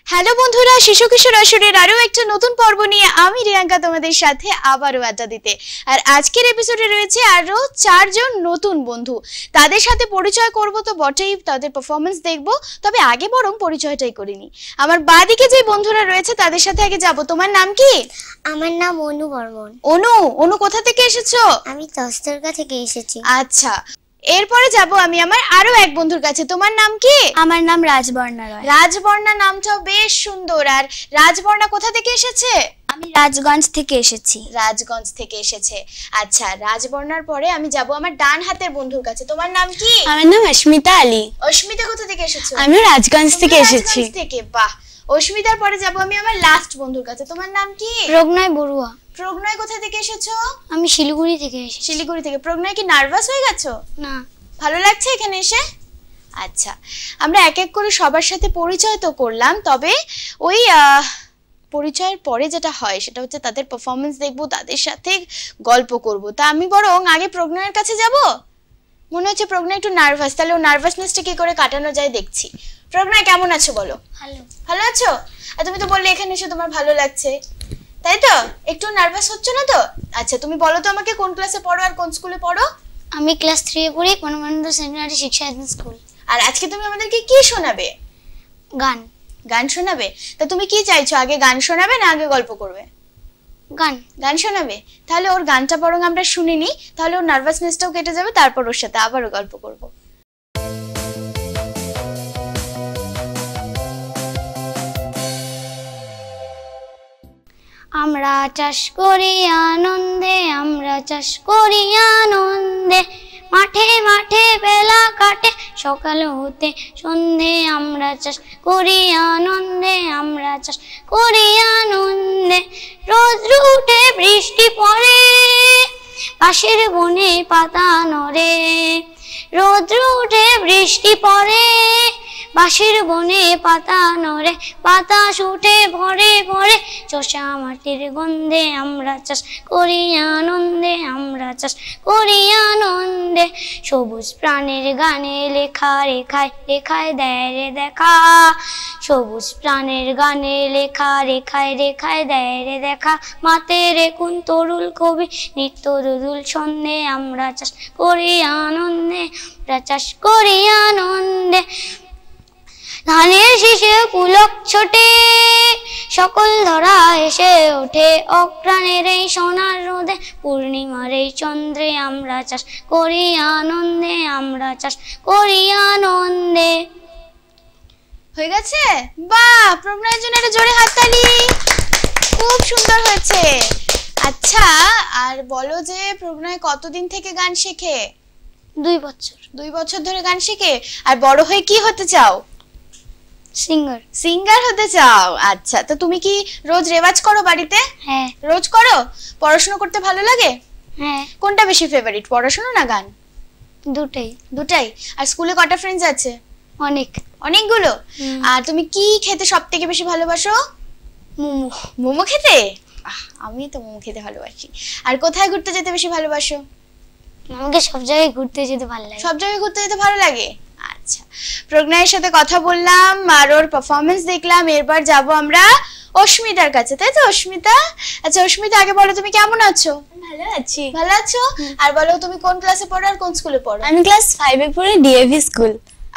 Hello বন্ধুরা, শিশু কিশোর আসরের আরো একটা নতুন পর্ব নিয়ে আমি রিয়াঙ্কা তোমাদের সাথে আবারও আড্ডা দিতে। আর আজকের এপিসোডে রয়েছে আরো 4 জন নতুন বন্ধু। তাদের সাথে পরিচয় করব তো বটেই, তাদের পারফরম্যান্স দেখব। তবে আগে বরং পরিচয়টাই করিনি। আমার বাদিকে যে বন্ধুরা রয়েছে তাদের সাথে আগে যাব। তোমার নাম কি? আমার নাম অনু বর্মন। অনু কোথা থেকে এসেছো? আমি তস্তরকা থেকে এসেছি। আচ্ছা, এরপরে যাব আমি আমার আরো এক বন্ধুর কাছে। তোমার নাম কি? আমার নাম রাজবর্ণা রয়। রাজবর্ণা নামটাও বেশ সুন্দর। আর রাজবর্ণা কোথা থেকে এসেছে? আমি রাজগঞ্জ থেকে এসেছি। রাজগঞ্জ থেকে এসেছে। আচ্ছা, রাজবর্ণার পরে আমি যাব আমার ডান হাতের বন্ধুর কাছে। তোমার নাম কি? আমার নাম অস্মিতা আলী। অস্মিতা কোথা থেকে এসেছো? আমি রাজগঞ্জ থেকে এসেছি। রাজগঞ্জ থেকে, বাহ। অস্মিতার পরে যাব আমি আমার লাস্ট বন্ধুর কাছে। তোমার নাম কি? প্রজ্ঞায় বড়ুয়া। প্রজ্ঞায় কোথা থেকে এসেছো? আমি শিলিগুড়ি থেকে এসেছি। শিলিগুড়ি থেকে। প্রজ্ঞায় কি নার্ভাস হয়ে গেছো? না, ভালো লাগছে এখানে এসে? আচ্ছা, আমরা এক এক করে সবার সাথে পরিচয় তো করলাম, তবে ওই পরিচয়ের পরে যেটা হয় সেটা হচ্ছে তাদের পারফরমেন্স দেখবো, তাদের সাথে গল্প করব। তা আমি বরং আগে প্রজ্ঞার কাছে যাব। মনে হচ্ছে প্রজ্ঞা একটু নার্ভাস, তাহলে ও নার্ভাসনেসটা কি করে কাটানো যায় দেখছি। প্রজ্ঞা কেমন আছো বলো? ভালো। ভালো আছো? আর তুমি তো বললে এখানে এসে তোমার ভালো লাগছে, তাই তো? একটু নার্ভাস হচ্ছ না তো? আচ্ছা, তুমি বলো তো আমাকে কোন ক্লাসে পড়ো আর কোন স্কুলে পড়ো? আমি ক্লাস 3 এ পড়ি, পরমানন্দ সেকেন্ডারি শিক্ষা স্কুল। আর আজকে তুমি আমাদেরকে কি শোনাবে? গান। গান শোনাবে? তা তুমি কি চাইছো, আগে গান শোনাবে না আগে গল্প করবে? গান। গান শোনাবে? তাহলে ওর গানটা বরং আমরা শুনে নিই, তাহলে ওর নার্ভাসনেসটাও কেটে যাবে, তারপর ওর সাথে আবারও গল্প করব। আমরা চাষ করি আনন্দে, আমরা চাষ করি আনন্দে, মাঠে মাঠে বেলা কাটে সকাল হতে সন্ধে। আমরা চাষ করি আনন্দে, আমরা চাষ করি আনন্দে, রোদ উঠে বৃষ্টি পড়ে পাশের বনে পাতা নড়ে। রোদ উঠে বৃষ্টি পড়ে বাঁশের বনে পাতা নড়ে, বাতাস উঠে ভরে ভরে চষা মাটির গন্ধে। আমরা চাষ করি আনন্দে, আমরা চাষ করি আনন্দে, সবুজ প্রাণের গানে লেখা রেখায় রেখায় দেয় রে দেখা। সবুজ প্রাণের গানে লেখা রেখায় রেখায় দেয় রে দেখা। মাতে রেখুন তরুল কবি নিত্য দুদুল ছন্দে। আমরা চাষ করি আনন্দে, আমরা চাষ করি আনন্দে, ধানের শীষে পুলক ছোটে সকল ধরা এসে ওঠে অপ্রাণের এই সোনার রোদে পূর্ণিমার এই চন্দ্রে। আমরা চাষ করি আনন্দে, আমরা চাষ করি আনন্দে। হয়ে গেছে? বাহ, প্রজ্ঞার জন্য একটা জোরে হাততালি। খুব সুন্দর হয়েছে। আচ্ছা, আর বলো যে প্রজ্ঞা কতদিন থেকে গান শেখে? 2 বছর। 2 বছর ধরে গান শেখে। আর বড় হয়ে কি হতে চাও? সিঙ্গার। সিঙ্গার হতে চাও? আচ্ছা, তো তুমি কি রোজ রেওয়াজ করো বাড়িতে? হ্যাঁ। রোজ করো? পড়াশোনা করতে ভালো লাগে? হ্যাঁ। কোনটা বেশি ফেভারিট, পড়াশোনা না গান? দুটাই। দুটাই। আর স্কুলে কটা ফ্রেন্ডস আছে? অনেক। অনেকগুলো। আর তুমি কি খেতে সবথেকে বেশি ভালোবাসো? মোমো। মোমো খেতে? আমি তো মোমো খেতে ভালোবাসি। আর কোথায় ঘুরতে যেতে বেশি ভালোবাসো? আমাকে সব জায়গায় ঘুরতে যেতে ভালো লাগে। সব জায়গায় ঘুরতে যেতে ভালো লাগে। আচ্ছা, প্রজ্ঞার সাথে কথা বললাম আর ওর পারফরম্যান্স দেখলাম। এরপর যাব আমরা অস্মিতার কাছে, তাই তো অস্মিতা? আচ্ছা অস্মিতা, আগে বলো তুমি কেমন আছো? ভালো আছি। ভালো আছো? আর বলো তুমি কোন ক্লাসে পড়ো আর কোন স্কুলে পড়ো? আমি ক্লাস 5 এ পড়ি, ডিএভি স্কুল।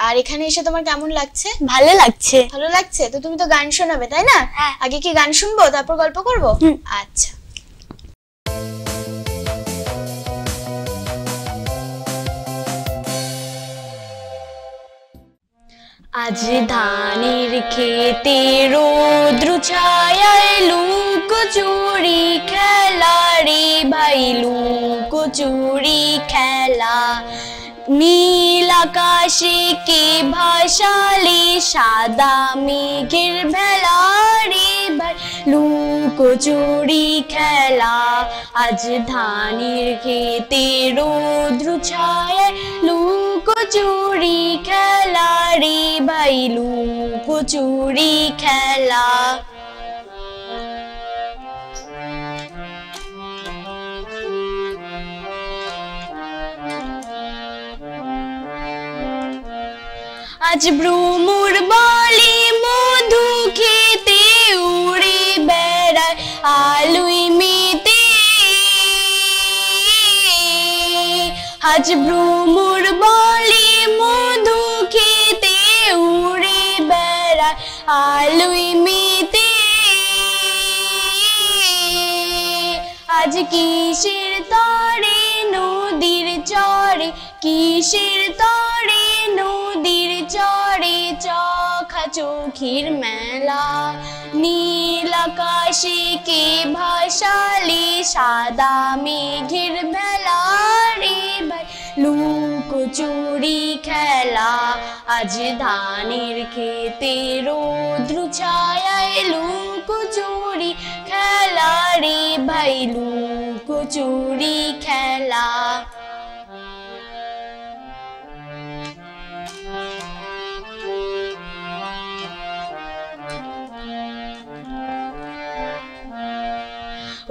আর এখানে এসে তোমার কেমন লাগছে? ভালো লাগছে। ভালো লাগছে। তো তুমি তো গান শোনাবে, তাই না? হ্যাঁ। আগে কি গান শুনবো তারপর গল্প করবো? আচ্ছা। আজ ধানের খেতে রোদ্র ছায়ায় লুকোচুরি খেলা রে ভাই, লুকোচুরি খেলা। নীল আকাশে কে ভাসালে সাদা মেঘের ভেলা রে ভাই, লুকোচুরি খেলা। আজ ধানের খেতে রোদ্র ছায়ায় লুকোচুরি খেলা রে ভাই, লুকোচুরি খেলা। আজ ভ্রমর বলে মধু খেয়ে আজ ভ্রমর বলে মধু খেতে উড়ে বেড়ায় আলোয় মেতে। আজ কিসের তরে নদীর চরে, কিসের তরে নদীর চরে চোখা চোখের মেলা। নীল আকাশে কে ভাসালে সাদা মেঘের ভেলা রে ভাই লুকোচুরি খেলা। আজ ধানের খেতে রৌদ্র ছায়ায় লুকোচুরি খেলা রে ভাই লুকোচুরি খেলা।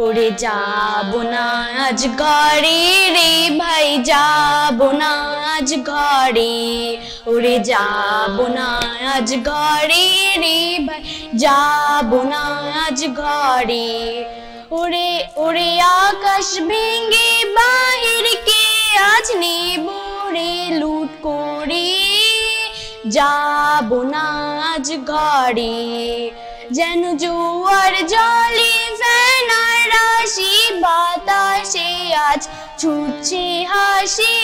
ওরে যাবো না আজ ঘরে রে ভাই যাবো না আজ ঘরে। ওরে যাবো না আজ ঘরে রে ভাই যাবো না আজ ঘরে। ওরে ওরে আকাশ ভেঙে বাহির কে আজ নেব রে লুট করে। যাবো না আজ ঘরে যেন জোয়ার জলে ফেনার রাশি বাতাসে আজ ছুটছে হাসি।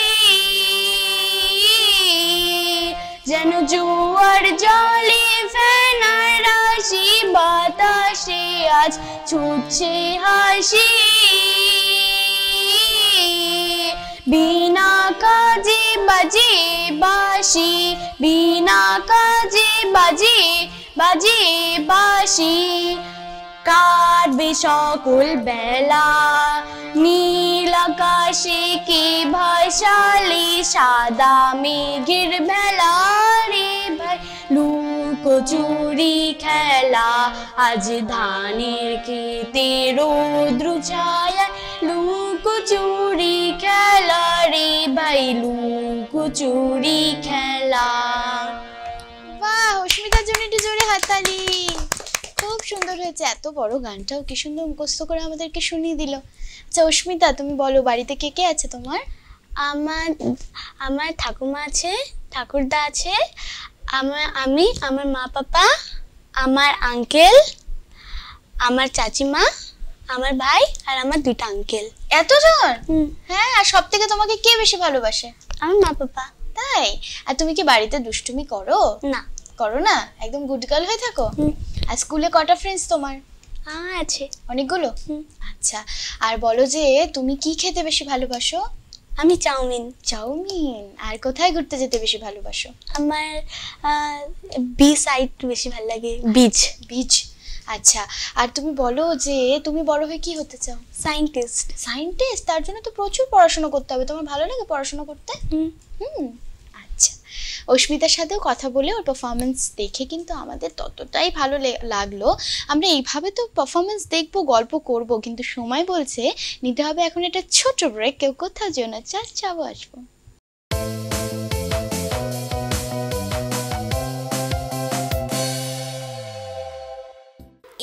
যেন জোয়ার জলে ফেনার রাশি বাতাসে আজ ছুটছে হাসি। বিনা কাজে বাজে বাঁশি, বিনা কাজে বাজে বাজে বাঁশি। কাটবে সকল বেলা নীল আকাশে কে ভাসালে সাদা মেঘের ভেলা রে ভাই লুকোচুরি খেলা। আজ ধানের খেতে রৌদ্র ছায়ায় লুকোচুরি খেলা রে ভাই লুকোচুরি খেলা। বাহ, অস্মিতার জন্য একটু জোরে হাততালি। খুব সুন্দর হয়েছে, এত বড় গানটাও কি সুন্দর মুখস্থ করে আমাদেরকে শুনিয়ে দিল। আচ্ছা অস্মিতা, তুমি বলো বাড়িতে কে কে আছে তোমার? আমার ঠাকুমা আছে, ঠাকুরদা আছে, আমি, আমার মা পাপা, আমার আঙ্কেল, আমার চাচিমা, আমার ভাই আর আমার দুইটা আঙ্কেল। এতজন? হ্যাঁ, আর সব থেকে তোমাকে কে বেশি ভালোবাসে? আমার মা পাপা। তাই? আর তুমি কি বাড়িতে দুষ্টুমি করো? না। করো না? একদম গুড গার্ল হয়ে থাকো? আর স্কুলে কটা ফ্রেন্ডস তোমার? আছে অনেকগুলো। আচ্ছা, আর বলো যে তুমি কি খেতে বেশি ভালোবাসো? আমি চাউমিন। চাউমিন। আর কোথায় ঘুরতে যেতে বেশি ভালোবাসো? আমার বিচ সাইড বেশি ভালো লাগে। বিচ। বিচ। আচ্ছা, আর তুমি বলো যে তুমি বড় হয়ে কি হতে চাও? সায়েন্টিস্ট। সায়েন্টিস্ট? তার জন্য তো প্রচুর পড়াশোনা করতে হবে। তোমার ভালো লাগে পড়াশোনা করতে? আচ্ছা, অস্মিতার সাথেও কথা বলে ওর পারফরমেন্স দেখে কিন্তু আমাদের ততটাই ভালো লাগলো। আমরা এইভাবে তো পারফরমেন্স দেখবো, গল্প করব, কিন্তু সময় বলছে নিতে হবে এখন একটা ছোট ব্রেক। কেউ কোথাও যেও না, যাবো আসবো।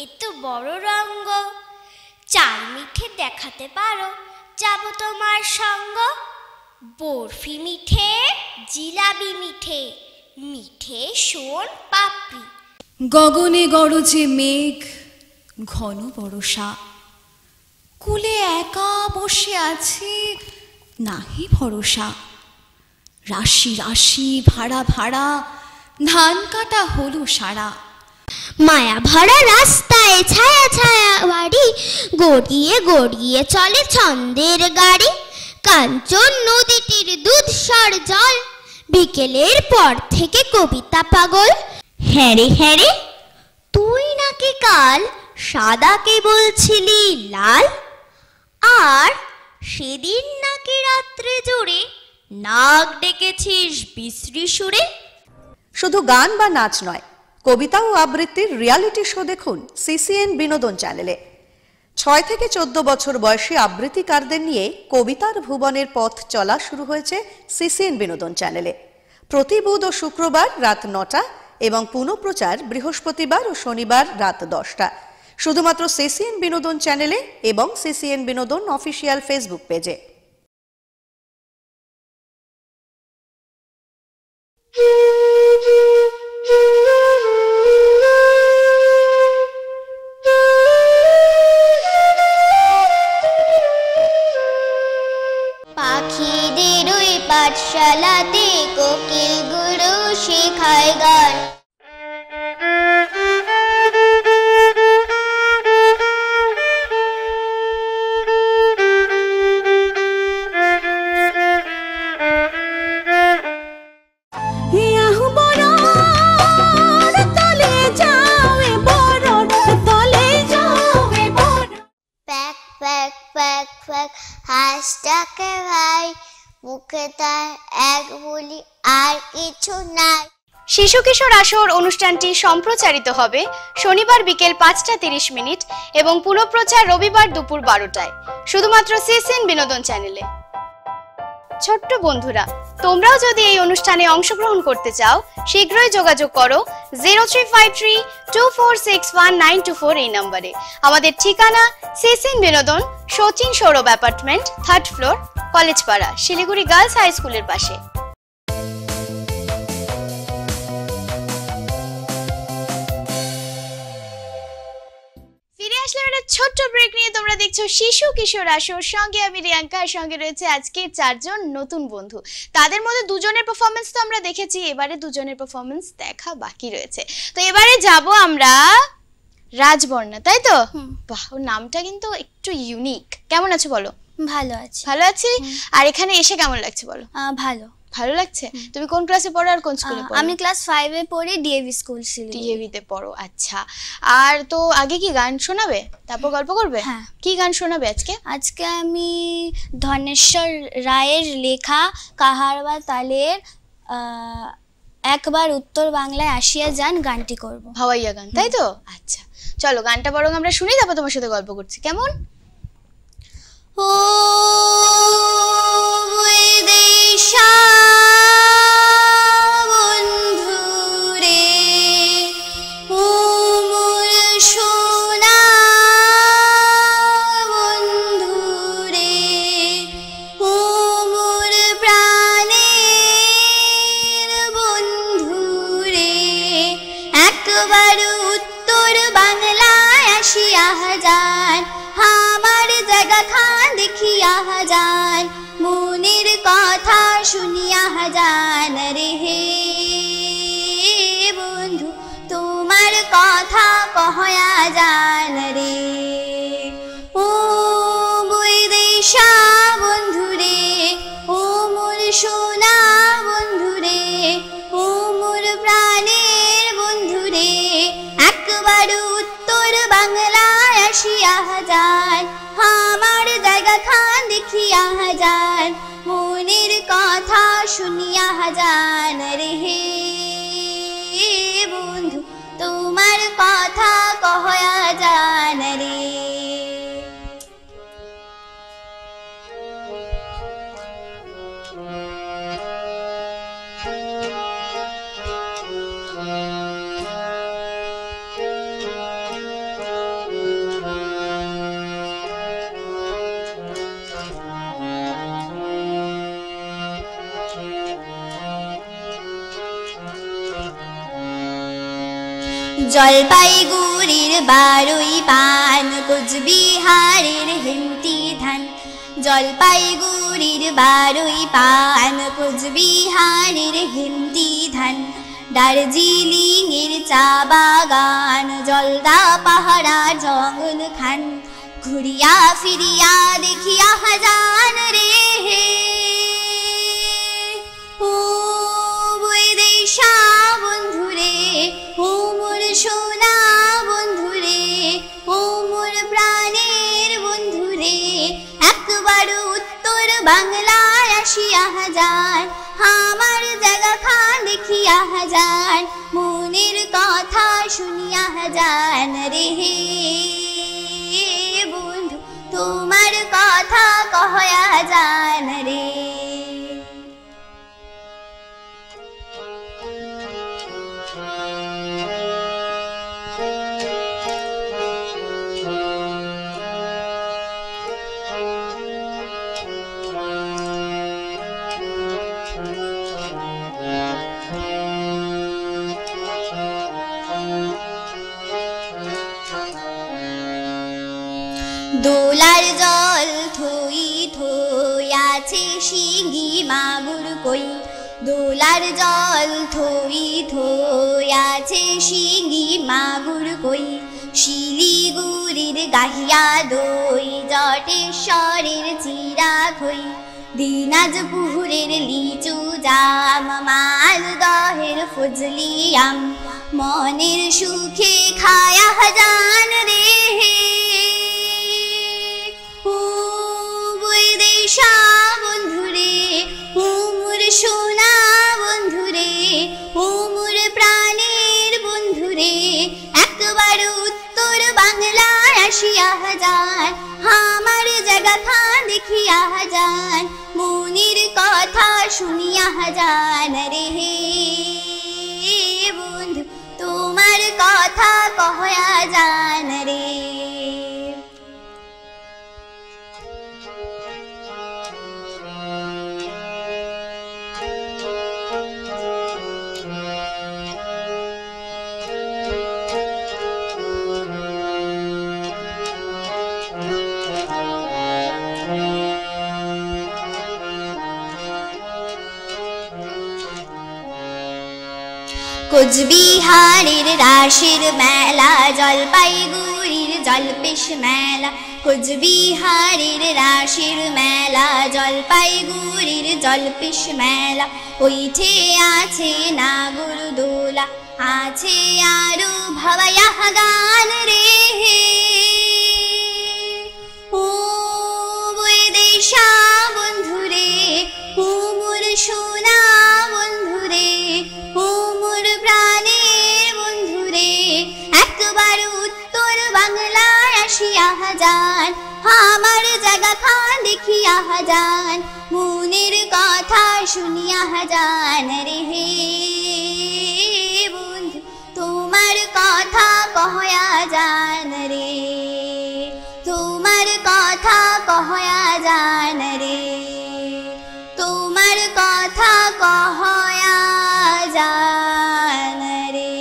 এত বড় রঙ্গ চাল মিঠে দেখাতে পারো, যাব তোমার সঙ্গ। বরফি মিঠে, জিলাবি মিঠে, মিঠে সোন পাপড়ি। গগনে গরজে মেঘ, ঘন বরষা, কুলে একা বসে আছে নাহি ভরসা। রাশি রাশি ভাড়া ভাড়া, ধান কাটা হলো সারা। মায়া ভরা রাস্তায় ছায়া ছায়া বাড়ি, গড়িয়ে গড়িয়ে চলে ছন্দের গাড়ি। কাঞ্চন নদীটির দুধসার জল, বিকেলের পর থেকে কবিতা পাগল। হ্যাঁ রে হ্যাঁ রে, তুই নাকি কাল সাদাকে বলছিলি লাল, আর সেদিন নাকি রাত্রে জোরে নাক ডেকেছিস বিশ্রী সুরে। শুধু গান বা নাচ নয়, কবিতা ও আবৃত্তির রিয়ালিটি শো দেখুন সিসিএন বিনোদন চ্যানেলে। 6 থেকে 14 বছর বয়সী আবৃত্তিকারদের নিয়ে কবিতার ভুবনের পথ চলা শুরু হয়েছে সিসিএন বিনোদন চ্যানেলে। প্রতি বুধ ও শুক্রবার রাত 9টা এবং পুনঃপ্রচার বৃহস্পতিবার ও শনিবার রাত 10টা, শুধুমাত্র সিসিএন বিনোদন চ্যানেলে এবং সিসিএন বিনোদন অফিসিয়াল ফেসবুক পেজে। ডাকে ভাই, মুখে তার এক বলি আর কিছু নাই। শিশু কিশোর আসর অনুষ্ঠানটি সম্প্রচারিত হবে শনিবার বিকেল 5:30 এবং পুনঃপ্রচার রবিবার দুপুর 12টায়, শুধুমাত্র সিসিএন বিনোদন চ্যানেলে। ছোট্ট বন্ধুরা, তোমরাও যদি এই অনুষ্ঠানে অংশগ্রহণ করতে চাও শীঘ্রই যোগাযোগ করো 0353246194 এই নম্বরে। আমাদের ঠিকানা CCN Binodon, Sachin Sourav apartment, 3rd floor, Collegepara, Siliguri girls high স্কুলের পাশে। ফিরে আসলে একটা ছোট্ট ব্রেক নিয়ে। তোমরা দেখছো শিশু কিশোর আসর, সঙ্গে আমি রিয়াঙ্কা, সঙ্গে রয়েছে আজকে 4 জন নতুন বন্ধু। তাদের মধ্যে 2 জনের পারফরমেন্স তো আমরা দেখেছি, এবারে 2 জনের পারফরমেন্স দেখা বাকি রয়েছে। তো এবারে যাব আমরা রাজবর্ণা, তাই তো? বাহ, ওর নামটা কিন্তু একটু ইউনিক। কেমন আছো বলো? ভালো আছি। ভালো আছি। আর এখানে এসে কেমন লাগছে বলো? ভালো। ভালো লাগছে। তুমি কোন ক্লাসে পড়ো আর কোন স্কুলে পড়ো? আমি ক্লাস 5 এ পড়ি, ডিএভি স্কুল শিলিগুড়ি। ডিএভি তে পড়ো, আচ্ছা। আর তো আগে কি গান শোনাবে, তারপর গল্প করবে? হ্যাঁ। কি গান শোনাবে আজকে? আজকে আমি ধনেশ্বর রায়ের লেখা কাহারবা তালের একবার উত্তর বাংলায় আসিয়া যান গানটি করব। ভাওয়াইয়া গান, তাই তো? আচ্ছা, চলো গানটা বরং আমরা শুনি, তারপর তোমার সাথে গল্প করছি, কেমন? ও বিদেশা বন্ধু রে, ও মোর সোনা বন্ধু রে, ও মোর প্রাণের বন্ধু রে, একবার উত্তর বাংলায় আসিয়া যান, আমার জায়গা খান দেখিয়া যান, মনের কথা শুনিয়া যান রে হে বন্ধু, তোমার কথা কহয়া যান রে। ও বিদেশা বন্ধু রে, ও মোর সোনা বন্ধু রে, ও মোর প্রাণের বন্ধু রে, একবার উত্তর বাংলায় আসিয়া যান, আমার জায়গা খান দেখিয়া যান, মনের কথা শুনিয়া যান রে হে বন্ধু, তোমার কথা কহয়া যান রে। জলপাইগুড়ির বারুই পান, কোচবিহারের হেমতি ধান, জলপাইগুড়ির বারুই পান, কোচবিহারের হেমতি ধান, দার্জিলিংয়ের চা বাগান, জলদা পাহাড়া জঙ্গল খান, ঘুরিয়া ফিরিয়া দেখিয়া যান রে হে ও বিদেশা বন্ধু রে, ও মোর সোনা বন্ধু রে, ও মোর প্রাণের বন্ধু রে, একবার উত্তর বাংলায় আসিয়া যান, আমার জায়গা খান দেখিয়া যান, মনের কথা শুনিয়া যান রে হে বন্ধু, তোমার কথা কহয়া যান রে। দোলার জল থই থই আছে শিঙি মাগুর কই, দোলার জল থই থই আছে শিঙি মাগুর কই, শিলিগুড়ির গাহিয়া দই, জটেশ্বরের চিরা খই, দিনাজপুরের লিচু জাম, মালদহের ফজলি আম, মনের সুখে খায়া যান রে হে ও বিদেশা আসিয়া যান, আমার জায়গা খান দেখিয়া যান, মনির কথা শুনিয়া যান রে বন্ধু, তোমার কথা কহয়া যান রে। কোচবিহারের রাসের মেলা, জলপাইগুড়ির জলপেশ মেলা, কোচবিহারের রাসের মেলা, জলপাইগুড়ির জলপেশ মেলা, ওইঠে আছে নাগরদোলা, আছে আরো ভাবায়া গান রে ও বৈদেশা বন্ধুরে, ও মোর সোনা বন্ধুরে, ও মোর প্রাণের বন্ধুরে, একবার উত্তর বাংলায় আসিয়া যান, আমার জায়গা খান দেখিয়া যান, মনের কথা শুনিয়া যান রে বন্ধু, তোমার কথা কহয়া যান রে, তোমার কথা কহয়া যান রে, তোমার কথা কহয়া যান রে।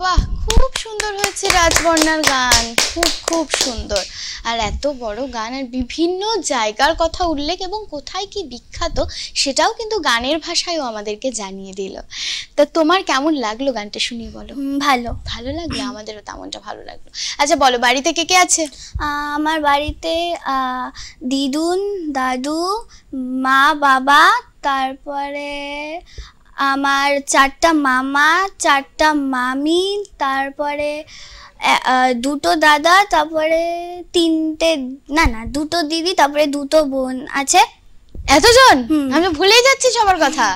বাহ, খুব সুন্দর হয়েছে রাজবর্ণার গান, খুব খুব সুন্দর। আর এত বড় গান, আর বিভিন্ন জায়গার কথা উল্লেখ এবং কোথায় কি বিখ্যাত সেটাও কিন্তু গানের ভাষায়ও আমাদেরকে জানিয়ে দিল। তা তোমার কেমন লাগলো গানটা শুনি বলো? ভালো। ভালো লাগলো? আমাদেরও তেমনটা ভালো লাগলো। আচ্ছা বলো, বাড়িতে কে কে আছে? আমার বাড়িতে দিদুন, দাদু, মা, বাবা, তারপরে আমার 4টা মামা, 4টা মামি, তারপরে 2টো দাদা, তারপরে 2টো দিদি, তারপরে 2টো বোন আছে। এতজন? আমি ভুলেই যাচ্ছি সবার কথা।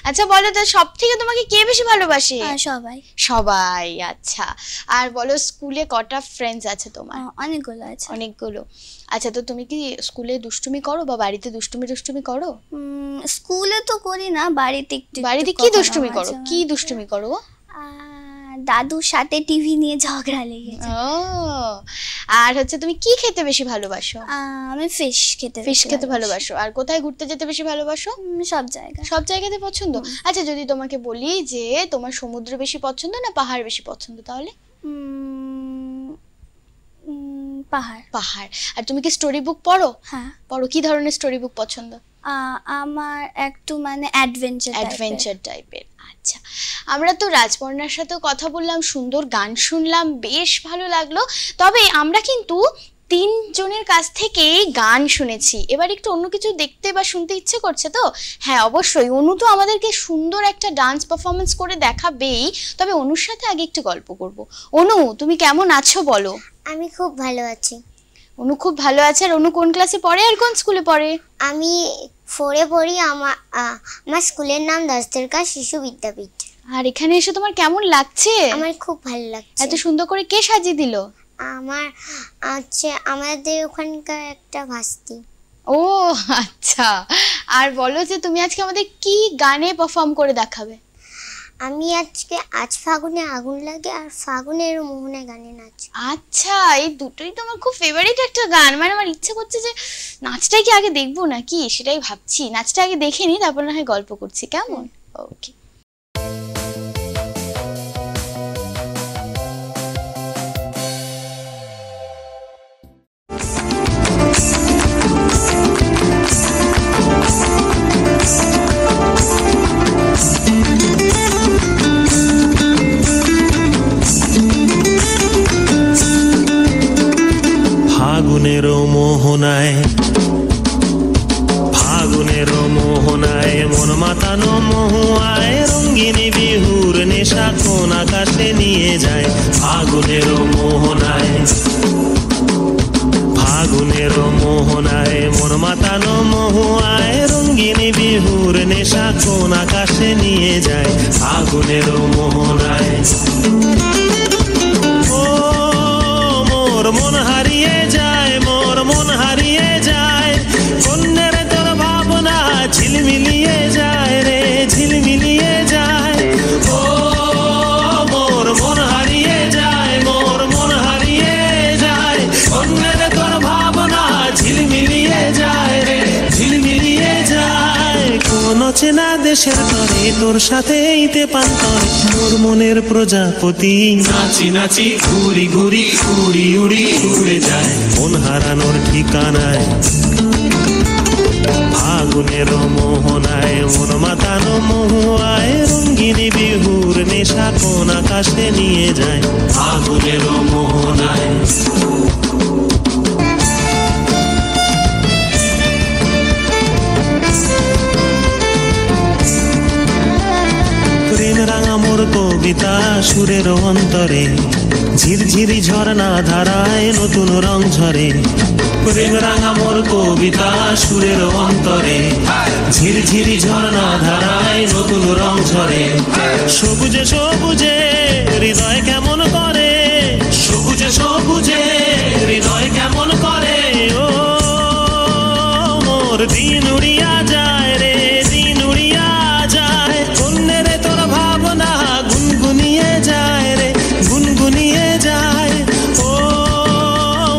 আচ্ছা বলো তো, সব থেকে তোমাকে কে বেশি ভালোবাসে? সবাই। সবাই, আচ্ছা। আর বলো, স্কুলে কটা ফ্রেন্ডস আছে তোমার? অনেকগুলো আছে। অনেকগুলো। আচ্ছা, তো তুমি কি স্কুলে দুষ্টুমি করো বা বাড়িতে দুষ্টুমি করো? স্কুলে তো করি না, বাড়িতে একটু। বাড়িতে কি দুষ্টুমি করো? কি দুষ্টুমি করো? দাদুর সাথে টিভি নিয়ে ঝগড়া লেগেছে। ও, আর হচ্ছে তুমি কি খেতে বেশি ভালোবাসো? আমি ফিশ খেতে ভালোবাসো। আর কোথায় ঘুরতে যেতে বেশি ভালোবাসো? সব জায়গাতে পছন্দ। আচ্ছা, যদি তোমাকে বলি যে তোমার সমুদ্র বেশি পছন্দ না পাহাড় বেশি পছন্দ, তাহলে? পাহাড়। আর তুমি কি স্টোরি বুক পড়ো? হ্যাঁ পড়ো। কি ধরনের স্টোরি বুক পছন্দ? আমার একটু মানে অ্যাডভেঞ্চার টাইপের। আচ্ছা, আমরা তো রাজবর্ণার সাথে কথা বললাম, সুন্দর গান শুনলাম, বেশ ভালো লাগলো। তবে আমরা কিন্তু 3 জনের কাছ থেকে গান শুনেছি, এবার একটু অন্য কিছু দেখতে বা শুনতে ইচ্ছে করছে তো? হ্যাঁ অবশ্যই, অনু তো আমাদেরকে সুন্দর একটা ডান্স পারফরমেন্স করে দেখাবেই। তবে অনুর সাথে আগে একটু গল্প করব। অনু, তুমি কেমন আছো বলো? আমি খুব ভালো আছি। অনু খুব ভালো আছে। আর অনু কোন ক্লাসে পড়ে আর কোন স্কুলে পড়ে? আমি 4-এ পড়ি। আমার স্কুলের নাম দশদেরকা শিশু বিদ্যাপীঠ। আর এখানে এসে তোমার কেমন লাগছে? আমার খুব ভালো লাগছে। এত সুন্দর করে কে সাজিয়ে দিল? আমাদের ওখানকার একটা ভাস্তি। ও আচ্ছা। আর বলো যে তুমি আজকে আমাদের কি গানে পারফর্ম করে দেখাবে? আমি আজ ফাগুনে আগুন লাগে আর ফাগুনের মোহনে গানে নাচ। আচ্ছা, এই দুটোই তো আমার খুব ফেভারিট একটা গান। মানে আমার ইচ্ছে করছে যে নাচটাই কি আগে দেখবো নাকি, সেটাই ভাবছি। নাচটা আগে দেখে নি, তারপর না হয় গল্প করছি, কেমন? ওকে। ফাগুনের মোহনায় মন মাতানো মহুয়ায় রঙ্গিনী বিহুর নেশা কোন আকাশে নিয়ে যায়। ফাগুনের মোহনায় মন মাতানো মহুয়ায় রঙ্গিনী বিহুর নেশা কোন আকাশে নিয়ে যায়। ফাগুনের মোহনায় ও গাছের তরে তোর সাথেইতে পান্তরে মোর মনের প্রজাপতি নাচি নাচি ঘুরি ঘুরি উড়ি উড়ি উড়ে যায় মন হারানোর ঠিকানায় ফাগুনের মোহনায় মন মাতানো মহুয়ায় রঙ্গিনী বিহুর নেশা কোন আকাশে নিয়ে যায় ফাগুনের মোহনায় প্রেম রাঙা মোর কবিতা সুরের অন্তরে ঝিরঝিরি ঝর্ণা ধারায় নতুন রং ঝরে প্রেম রাঙা মোর কবিতা সুরের অন্তরে ঝিরঝিরি ঝর্ণা ধারায় নতুন রং ঝরে সবুজে সবুজে হৃদয় কেমন করে সবুজে সবুজে হৃদয় কেমন করে ও মোর দিন উড়িয়া যায় রে দিন উড়িয়া যায় অন্যের তোর ভাবনা গুনগুনিয়ে যায় রে গুনগুনিয়ে যায় ও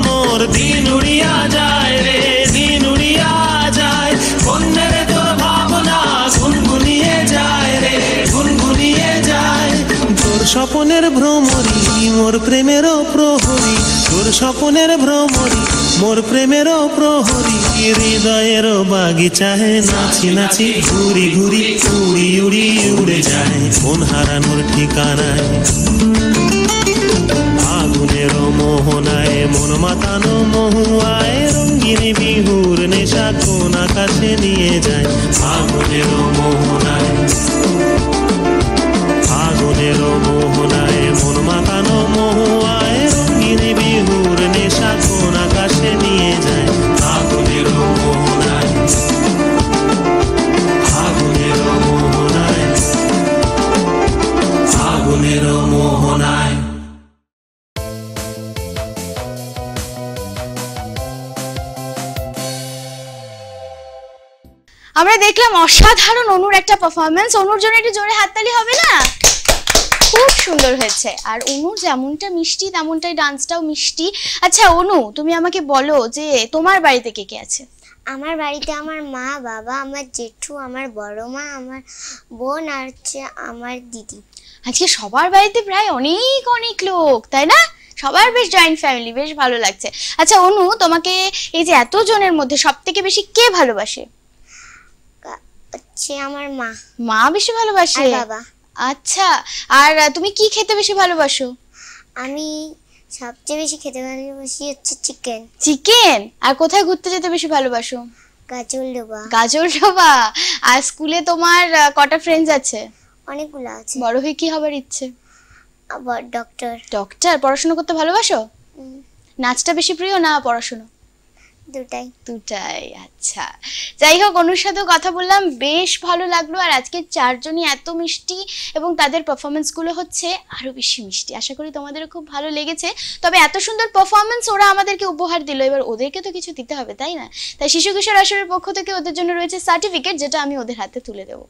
মোর দিন উড়িয়া যায় রে দিন উড়িয়া যায় অন্যের তোর ভাবনা গুনগুনিয়ে যায় রে গুনগুনিয়ে যায় তোর স্বপনের ভ্রমরি মোর প্রেমেরও প্রহরী তোর স্বপনের ভ্রমরি মোর প্রেমেরও প্রহরী হৃদয়ের বাগিচায় নাচি নাচি ঘুরি ঘুরি উড়ি উড়ি উড়ে যায় মন হারানোর ঠিকানায় আগুনের মোহনায় মন মাতানো মহুয়ায় রঙ্গিনী বিহুর নেশা কোন আকাশে নিয়ে যায় আগুনের মোহনায় আগুনের মোহনায় মন মাতানো মহুয়ায় রঙ্গিনী বিহুর নেশা কোন আকাশে নিয়ে যায় আগুনের মোহনায় আগুনের মোহনায় আগুনের মোহনায় আমরা দেখলাম অসাধারণ অনুর একটা পারফরম্যান্স। অনুর জন্য একটু জোরে হাততালি হবে না? খুব সুন্দর হয়েছে। আর অনু যেমনটা মিষ্টি তেমনটাই ডান্সটাও মিষ্টি। আচ্ছা অনু, তুমি আমাকে বলো যে তোমার বাড়িতে কে কে আছে? আমার বাড়িতে আমার মা, বাবা, আমার জেঠু, আমার বড় মা, আমার বোন আর হচ্ছে আমার দিদি। আজকে সবার বাড়িতে প্রায় অনেক অনেক লোক, তাই না? সবার বেশ জয়েন্ট ফ্যামিলি, বেশ ভালো লাগছে। আচ্ছা অনু, তোমাকে এই যে এত জনের মধ্যে সবথেকে বেশি কে ভালোবাসে? হচ্ছে আমার মা। মা বেশি ভালোবাসে? আর বাবা। আচ্ছা, আর তুমি কি খেতে বেশি ভালোবাসো? আমি সবচেয়ে বেশি খেতে ভালোবাসি হচ্ছে চিকেন। চিকেন? আর কোথায় ঘুরতে যেতে বেশি ভালোবাসো? গাজলডোবা। গাজলডোবা। আর স্কুলে তোমার কটা ফ্রেন্ডস আছে? অনেকগুলো আছে। বড় হয়ে কি হবার ইচ্ছে? আবার ডক্টর। ডক্টর। পড়াশোনা করতে ভালোবাসো? নাচটা বেশি প্রিয় না পড়াশোনা? দুটাই। দুটাই। আচ্ছা, যাই হোক, অনুর সাথেও কথা বললাম, বেশ ভালো লাগলো। আর আজকে চারজনই এত মিষ্টি এবং তাদের পারফরমেন্সগুলো হচ্ছে আরো বেশি মিষ্টি। আশা করি তোমাদেরও খুব ভালো লেগেছে। তবে এত সুন্দর পারফরমেন্স ওরা আমাদেরকে উপহার দিল, এবার ওদেরকে তো কিছু দিতে হবে, তাই না? তাই শিশু কিশোর আসরের পক্ষ থেকে ওদের জন্য রয়েছে সার্টিফিকেট, যেটা আমি ওদের হাতে তুলে দেবো।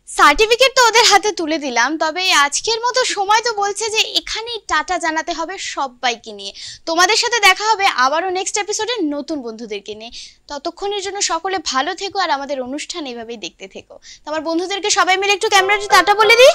সার্টিফিকেট তো ওদের হাতে তুলে দিলাম, তবে আজকের মতো সময় তো বলছে যে এখানেই টাটা জানাতে হবে সবাইকে নিয়ে। তোমাদের সাথে দেখা হবে আবারও নেক্সট এপিসোডে নতুন বন্ধুদেরকে নিয়ে। ততক্ষণের জন্য সকলে ভালো থেকো আর আমাদের অনুষ্ঠান এইভাবেই দেখতে থেকো। তোমার বন্ধুদেরকে সবাই মিলে একটু ক্যামেরাতে টাটা বলে দিই।